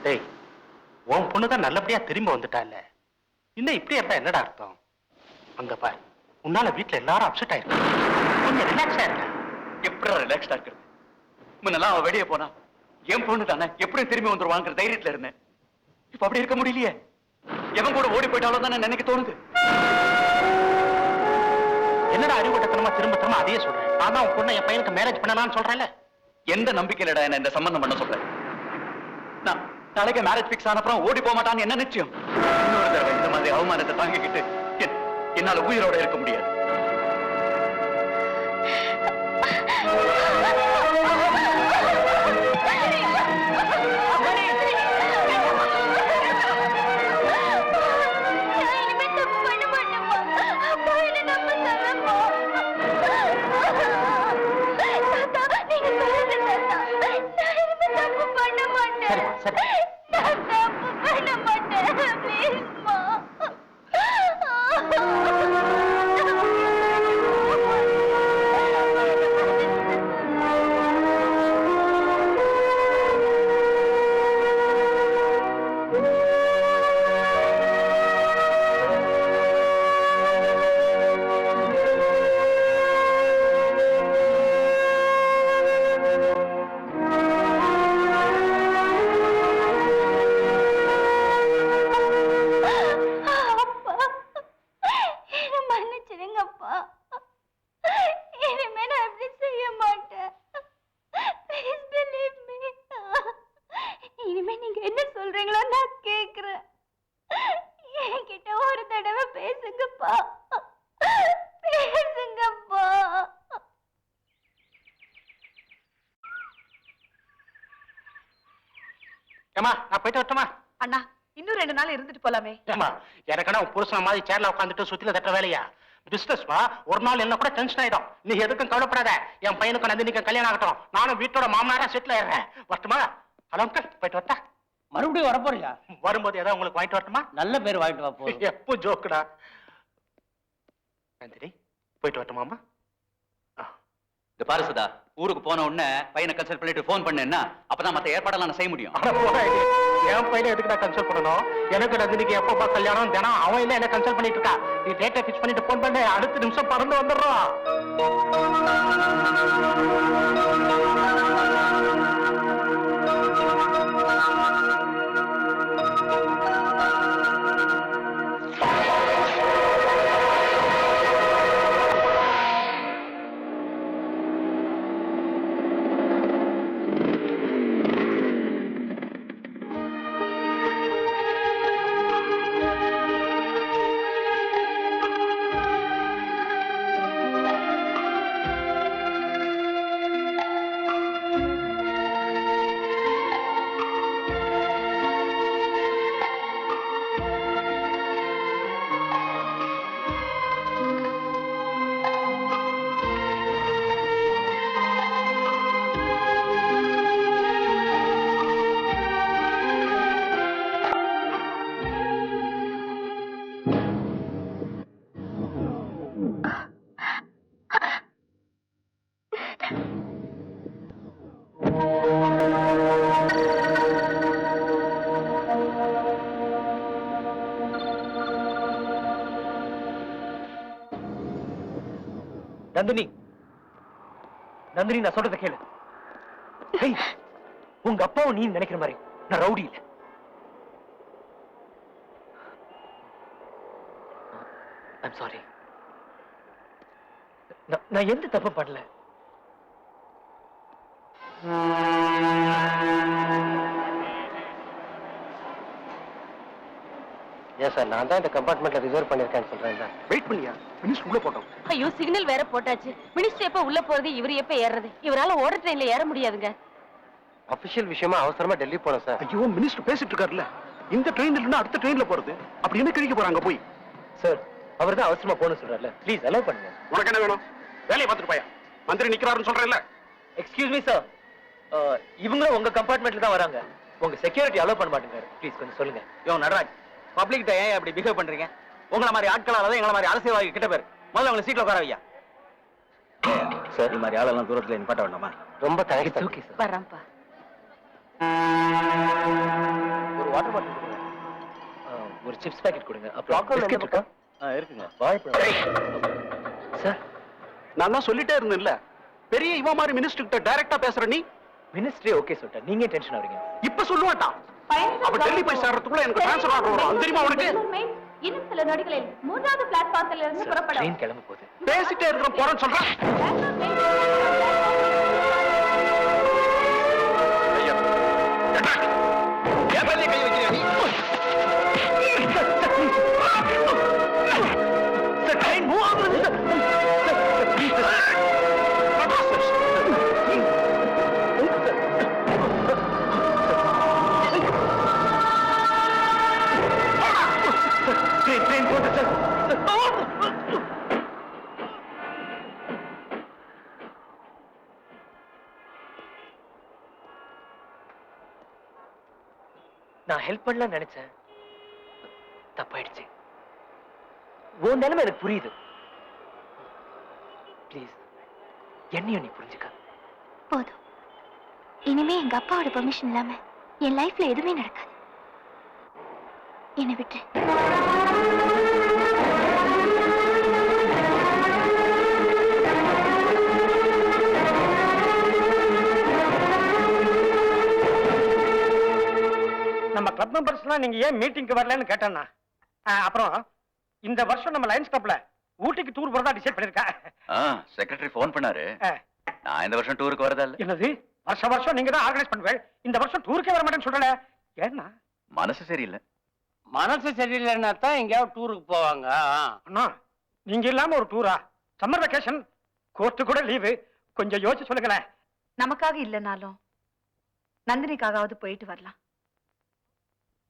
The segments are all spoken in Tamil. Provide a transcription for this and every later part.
டேய், உன் பொண்ணுதான் நல்லபடியா திரும்ப வந்துட்டால, இன்னும் இப்படி இருந்தா என்னடா அர்த்தம்? அங்க பாரு, உன்னால வீட்டுல எல்லாரும் அப்செட் ஆயிருக்காங்க. கொஞ்சம் ரிலாக்ஸா இருக்க. எப்படி ரிலாக்ஸ்டா இருக்கிறது? முன்னெல்லாம் அவ வெளியே போனா என் பொண்ணு தானே எப்படி திரும்பி வந்துருவாங்கிற தைரியத்துல இருந்தேன். இப்ப அப்படி இருக்க முடியலையே. எவன் கூட ஓடி போயிட்டாலும் தானே நினைக்க தோணுது. என்னடா அறிவுட்டத்தனமா திரும்ப திரும்ப அதையே சொல்றேன். நான் தான் உன் பொண்ணை என் பையனுக்கு மேரேஜ் பண்ணலாம்னு சொல்றேன்ல. எந்த நம்பிக்கையிலடா என்ன இந்த சம்பந்தம் பண்ண சொல்றேன்? நான் நாளைக்கு மேரேஜ் பிக்ஸ் ஆன அப்புறம் ஓடி போக மாட்டான்னு என்ன நிச்சயம்? இன்னொரு தடவை இந்த மாதிரி அவமானத்தை தாங்கிக்கிட்டு என்னால உயிரோட இருக்க முடியாது. நான் போயிட்டு வரட்டுமா? அண்ணா, இன்னும் 2 நாள் இருந்துட்டு போலாமே. எனக்கான புருஷன் மாதிரி சேர்ல உட்காந்துட்டு சுத்தில தட்ட வேலையா? பிசினஸ் வா, ஒரு நாள் என்ன கூட டென்ஷன் ஆயிடும். நீ எதுக்கும் கவலைப்படாத. என் பையனுக்கு நந்தினிக்கு கல்யாணம் ஆகட்டும். நானும் வீட்டோட மாமனாரா செட்டில் ஆயிடுறேன். வரட்டுமா? ஹலோ அங்கிள், போயிட்டு வரட்டா? மறுபடியும் வரப்போறியா? வரும்போது ஏதாவது உங்களுக்கு வாங்கிட்டு வரட்டுமா? நல்ல பேர் வாங்கிட்டு வா. போதும். எப்போ ஜோக்குடா. நந்தினி, போயிட்டு வரட்டுமாமா? இந்த பாரு சுதா, ஊருக்கு போன உடனே பையனை கன்சல்ட் பண்ணிட்டு போன் பண்ணேன்னா அப்பதான் மத்த ஏற்பாடெல்லாம் நான் செய்ய முடியும். என் பையனை எதுக்கு நான் கன்சல்ட் பண்ணணும்? எனக்கு நந்தினிக்கு எப்பப்பா கல்யாணம் தினம் அவன் இல்ல என்ன கன்சல்ட் பண்ணிட்டு இருக்கா. நீ டேட்டை பிக்ஸ் பண்ணிட்டு போன் பண்ணு, அடுத்த நிமிஷம் பறந்து வந்துடுறோம். நந்தினி, நந்தினி, நான் சொல்றத கேளு. உங்க அப்பாவும் நீ நினைக்கிற மாதிரி நான் ரவுடி இல்ல. I'm sorry. நான் எந்த தப்பு பண்ணல. ஏன் சார், நான் தான் இந்த கம்பார்ட்மெண்ட்ல ரிசர்வ் பண்ணிருக்கேன்னு சொல்றேன். வெயிட் பண்ணியா? மினிஸ்டர் உள்ள போட்டோம். ஐயோ, சிக்னல் வேற போட்டாச்சு. மினிஸ்டர் எப்ப உள்ள போறது, இவர் எப்ப ஏறது? இவரால ஓட ட்ரெயின்ல ஏற முடியாதுங்க. அபிஷியல் விஷயமா அவசரமா டெல்லி போறோம் சார். ஐயோ, மினிஸ்டர் பேசிட்டு இருக்காருல்ல. இந்த ட்ரெயின்ல இல்லைன்னா அடுத்த ட்ரெயின்ல போறது. அப்படி என்ன கிழிக்க போறாங்க போய்? சார், அவர் தான் அவசரமா போகணும்னு சொல்றாருல. ப்ளீஸ் அலோவ் பண்ணுங்க. உனக்கு என்ன வேணும்? வேலையை பார்த்துட்டு போயா. மந்திரி நிக்கிறாருன்னு சொல்றேன்ல. எக்ஸ்கியூஸ் மீ சார், இவங்களும் உங்க கம்பார்ட்மெண்ட்ல தான் வராங்க. உங்க செக்யூரிட்டி அலோவ் பண்ண மாட்டேங்கிறாரு. ப்ளீஸ் கொஞ்சம் சொல்லுங்க. யோ நடராஜ், பப்ளிக் ஏன் அப்படி பிஹேவ் பண்றீங்க? உங்களை மாதிரி ஆட்களால எங்களை மாதிரி அரசியல்வாதி கிட்ட பேர். முதல்ல உங்களை சீட்ல உட்கார வையா. சார், இது மாதிரி ஆளெல்லாம் தூரத்துல நிப்பாட்ட வேண்டாமா? ரொம்ப தேங்க்ஸ். Okay sir. வர்றேன்ப்பா. ஒரு வாட்டர் பாட்டில் கொடுங்க. ஒரு சிப்ஸ் பாக்கெட் கொடுங்க. அப்புறம் பிஸ்கட் இருக்கா? இருக்குங்க. வாழைப்பழம். சார், நான் தான் சொல்லிட்டே இருந்தேன்ல, பெரிய இவ மாதிரி மினிஸ்டர் கிட்ட டைரக்டா பேசுற நீ மினிஸ்ட்ரி ஓகே சொல்லிட்டேன். நீங்க டென்ஷன் ஆவறீங்க. இப்ப சொல்லுவாட்டான். அப்ப டெல்லி போய் சேர்றதுக்குள்ள எனக்கு டிரான்ஸ்ஃபர் ஆர்டர் வரும். அது தெரியுமா உனக்கு? இன்னும் சில நொடிகளில் 3வது பிளாட்பார்ம்ல இருந்து புறப்படும். ட்ரெயின் கிளம்ப போகுது. பேசிட்டே இருக்கிற போறேன்னு சொல்றேன். நான் ஹெல்ப் பண்ணலாம் நினைச்சேன், தப்பாயிடுச்சு. உன் நிலைமை எனக்கு புரியுது. ப்ளீஸ் என்னையும் நீ புரிஞ்சுக்க. போதும். இனிமே எங்க அப்பாவோட பெர்மிஷன் இல்லாம என் லைஃப்ல எதுவுமே நடக்காது. என்னை விட்டு. நம்ம கிளப் மெம்பர்ஸ்லாம் நீங்க ஏன் மீட்டிங்க்கு வரலன்னு கேட்டேன்னா, அப்புறம் இந்த வருஷம் நம்ம லைன்ஸ் கிளப்ல ஊட்டிக்கு டூர் போறதா டிசைட் பண்ணிருக்கேன். செக்ரட்டரி ஃபோன் பண்ணாரு. நான் இந்த வருஷம் டூருக்கு வரதா இல்ல. என்னது, வருஷம் நீங்க தான் ஆர்கனைஸ் பண்ணுவேன், இந்த வருஷம் டூருக்கே வர மாட்டேன்னு சொல்லல. ஏன்னா மனசு சரியில்லை. மனசு சரியில்லைன்னா தான் எங்கேயாவது டூருக்கு போவாங்க. அண்ணா, நீங்க இல்லாம ஒரு டூரா? சம்மர் வெக்கேஷன், கோர்ட்டு கூட லீவு. கொஞ்சம் யோசிச்சு சொல்லுங்களேன். நமக்காக இல்லைனாலும் நந்தினிக்காகவாவது போயிட்டு வரலாம்.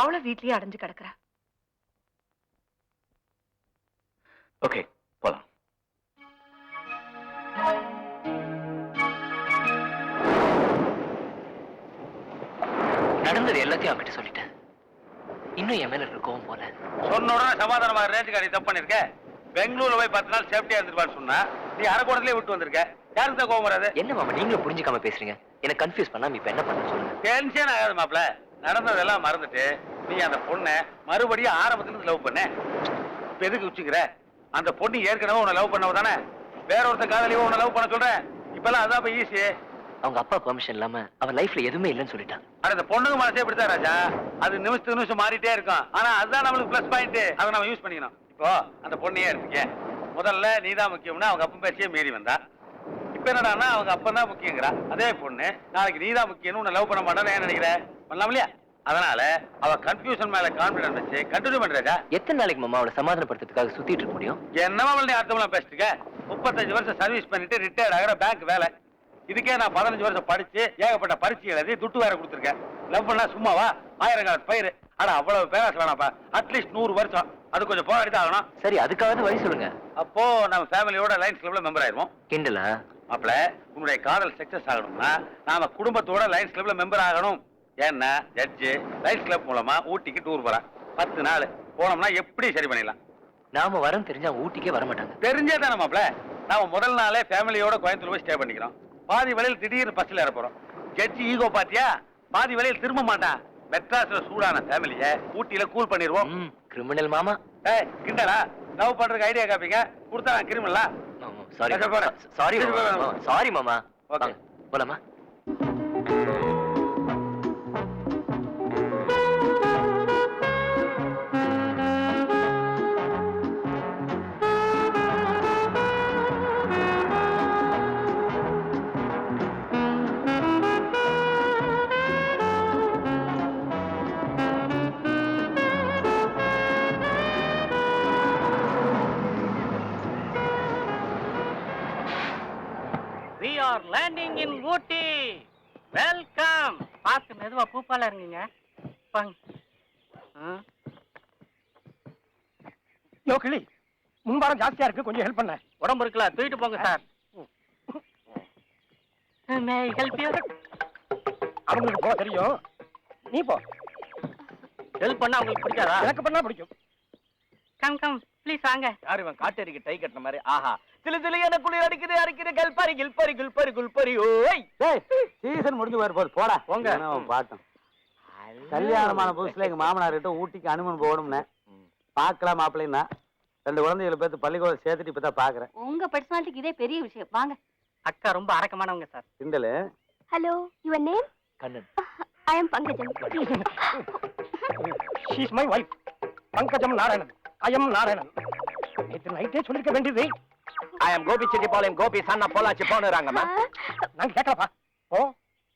அவளை வீட்லயே அடைஞ்சு கிடக்குறா. ஓகே, போலாம். நடந்தது எல்லாத்தையும் அவங்கிட்ட சொல்லிட்டேன். இன்னும் என் மேல இருக்க கோவம் போல. சொன்ன உடனே சமாதானமா ரேஞ்சுக்கு நீ தப்பு பண்ணிருக்க. பெங்களூர்ல போய் 10 நாள் சேஃப்டியா இருந்துருப்பான்னு சொன்னா நீ அரக்கோணத்திலே விட்டு வந்திருக்க. யாருக்கு தான் கோவம் வராது? என்ன மாமா நீங்களும் புரிஞ்சுக்காம பேசுறீங்க? எனக்கு கன்ஃபியூஸ் பண்ணாம இப்ப என்ன பண்ண சொல்லுங்க. டென்ஷன் ஆகாது மாப்ள. நடந்ததெல்லாம் மறந்துட்டு நீ அந்த பொண்ணை மறுபடியும் ஆரம்பத்துல இருந்து லவ் பண்ண. இப்ப எதுக்கு வச்சுக்கிற? அந்த பொண்ணு ஏற்கனவே உன்னை லவ் பண்ணவ தானே. வேற ஒருத்த காதலியோ உன்னை லவ் பண்ண சொல்றேன். இப்பெல்லாம் அதான் ஈஸி. அவங்க அப்பா பெர்மிஷன் இல்லாம அவ லைஃப்ல எதுவுமே இல்லைன்னு சொல்லிட்டான். ஆனா இந்த பொண்ணுங்க மனசே இப்படித்தான் ராஜா. அது நிமிஷம் மாறிட்டே இருக்கும். ஆனா அதுதான் நம்மளுக்கு பிளஸ் பாயிண்ட். அதை நம்ம யூஸ் பண்ணிக்கணும். இப்போ அந்த பொண்ணையே எடுத்துக்க. முதல்ல நீதான் முக்கியம்னா அவங்க அப்பன் பேச்சையே மீறி வந்தா. இப்ப என்னடான்னா அவங்க அப்பன் தான் முக்கியங்கிறா. அதே பொண்ணு நாளைக்கு நீதான் முக்கியம்னு உன்னை லவ் பண்ண மாட்டான்னு ஏன் நினைக்கிற? பண்ணலாம் இல்லையா? அதனால அவ கன்ஃபியூஷன் மேல கான்பிடன்ஸ் வச்சு கண்டினியூ பண்றா. எத்தனை நாளைக்கு மாமா அவளை சமாதானப்படுத்துறதுக்காக சுத்திட்டு இருக்க முடியும்? என்னமா நீ அர்த்தமெல்லாம் பேசிட்டுக்க? 35 வருஷம் சர்வீஸ் பண்ணிட்டு ரிட்டையர்ட் ஆகிற பேங்க் வேலை. இதுக்கே நான் 15 வருஷம் படிச்சு ஏகப்பட்ட பரிட்சை எழுதி துட்டு வேற கொடுத்துருக்கேன். லவ் பண்ணா சும்மாவா? 1000 காலத்து பயிர். ஆனா அவ்வளவு பேராசு வேணாப்பா. அட்லீஸ்ட் 100 வருஷம். அது கொஞ்சம் போராடி தான் ஆகணும். சரி, அதுக்காவது வழி சொல்லுங்க. அப்போ நம்ம ஃபேமிலியோட லைன்ஸ் கிளப்ல மெம்பர் ஆயிருவோம். கிண்டலா? அப்பல உன்னுடைய காதல் சக்சஸ் ஆகணும்னா நாம குடும்பத்தோட லைன்ஸ் கிளப்ல மெம்பர் ஆகணும். ஏன்னா ஜட்ஜு லைன்ஸ் கிளப் மூலமா ஊட்டிக்கு டூர் போறான். 10 நாள் போனோம்னா எப்படி சரி பண்ணிடலாம். நாம வரம் தெரிஞ்சா ஊட்டிக்கே வர மாட்டாங்க. தெரிஞ்சே தானே மாப்ள. நாம முதல் நாளே ஃபேமிலியோட கோயம்புத்தூர் போய் ஸ்டே பண்ணிக்கிறோம். பாதி வழியில் திடீர்னு பஸ்ல ஏற போறோம். ஜட்ஜி ஈகோ பாத்தியா? பாதி வழியில் திரும்ப மாட்டான். மெட்ராஸ்ல சூடான ஃபேமிலிய ஊட்டியில கூல் பண்ணிடுவோம். கிரிமினல் மாமா. கிண்டலா? லவ் பண்றதுக்கு ஐடியா காப்பீங்க. கொடுத்தா கிரிமினலா? சாரி சாரி சாரி மாமா. ஓகே, போலாமா? We are landing in Ooty. Welcome. பார்த்து மெதுவா பூப்பால இருங்கீங்க. வாங்க. யோ கிளி, முன்பாரம் ஜாஸ்தியா இருக்கு, கொஞ்சம் ஹெல்ப் பண்ண. உடம்பு இருக்குல்ல, தூக்கிட்டு போங்க sir. May I help you? அவங்களுக்கு போக தெரியும், நீ போ. ஹெல்ப் பண்ணா உங்களுக்கு பிடிக்காதா? எனக்கு பண்ணா பிடிக்கும். கம் ப்ளீஸ் வாங்க. யார் இவன் காட்டேரிக்கு டை கட்டின மாதிரி? ஆஹா, சிலு சிலு என குளிர் அடிக்குது அடிக்குது. கல்பரி கில்பரி குல்பரி குல்பரி. ஓய், சீசன் முடிஞ்சு போயிரு போது போடா. போங்க. பாட்டம் கல்யாணமான புதுசுல எங்க மாமனார்கிட்ட ஊட்டிக்கு அனுமன் போகணும்னு பார்க்கலாம் மாப்பிள்ளைன்னா 2 குழந்தைகளை பேத்து பள்ளிக்கூடம் சேர்த்துட்டு இப்பதான் பாக்குறேன். உங்க பர்சனாலிட்டிக்கு இதே பெரிய விஷயம். வாங்க. அக்கா ரொம்ப அரக்கமானவங்க சார். கிண்டலு. Hello, your name? Kannan. I am Pankajam. She is my wife. Pankajam Narayanan. I am Narayanan. நேற்று நைட்டே சொல்லிருக்க வேண்டியது. I am Gopi Chettipalayam Gopi chana Pollachi போனுறாங்கம்மா. நாங்க கேட்கலப்பா. ஓ